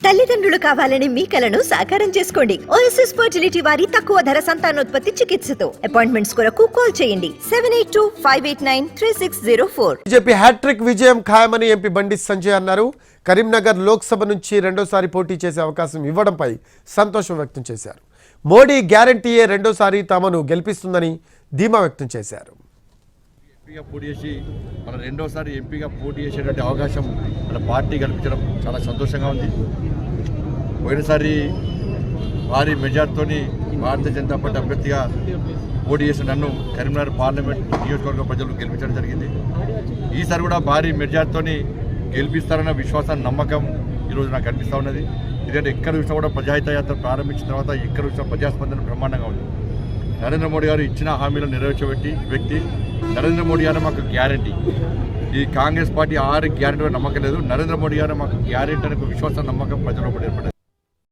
తల్లిదండ్రులు కావాలని మీ కలను సాకారం చేసుకోండి. ఓఎస్ఎస్ ఫర్టిలిటీ వారి తక్కువ ధర సంతానోత్పత్తి చికిత్సతో అపాయింట్మెంట్స్ కొరకు కాల్ చేయండి 7825893604. బీజేపీ హ్యాట్రిక్ విజయం ఖాయమని ఎంపీ బండి సంజయ్ అన్నారు. కరీంనగర్ లోక్సభ నుంచి రెండోసారి పోటీ చేసే అవకాశం ఇవ్వడంపై సంతోషం వ్యక్తం చేశారు. మోడీ గ్యారంటీయే రెండోసారి తమను గెలిపిస్తుందని ధీమా వ్యక్తం చేశారు. ఎంపీగా పోటీ చేసి మన రెండోసారి ఎంపీగా పోటీ చేసేటువంటి అవకాశం మన పార్టీ కల్పించడం చాలా సంతోషంగా ఉంది. పోయినసారి భారీ మెజార్టీతోని భారతీయ జనతా పార్టీ అభ్యర్థిగా పోటీ చేసిన నన్ను కరీంనగర్ పార్లమెంట్ నియోజకవర్గ ప్రజలు గెలిపించడం జరిగింది. ఈసారి కూడా భారీ మెజార్టీతోని గెలిపిస్తారన్న విశ్వాసం నమ్మకం ఈరోజు నాకు అనిపిస్తూ ఉన్నది. ఎందుకంటే ఎక్కడ చూసినా కూడా ప్రజాహిత యాత్ర ప్రారంభించిన తర్వాత ఎక్కడ చూసినా ప్రజాస్పందన బ్రహ్మాండంగా ఉంది. నరేంద్ర మోడీ గారు ఇచ్చిన హామీలను నెరవేర్చబెట్టి వ్యక్తి నరేంద్ర మోడీ గారు మాకు గ్యారంటీ. ఈ కాంగ్రెస్ పార్టీ 6 గ్యారంటీ నమ్మకం లేదు. నరేంద్ర మోడీ గారు మాకు గ్యారంటీ అనే విశ్వాసం నమ్మకం ప్రజల్లో కూడా ఏర్పడింది.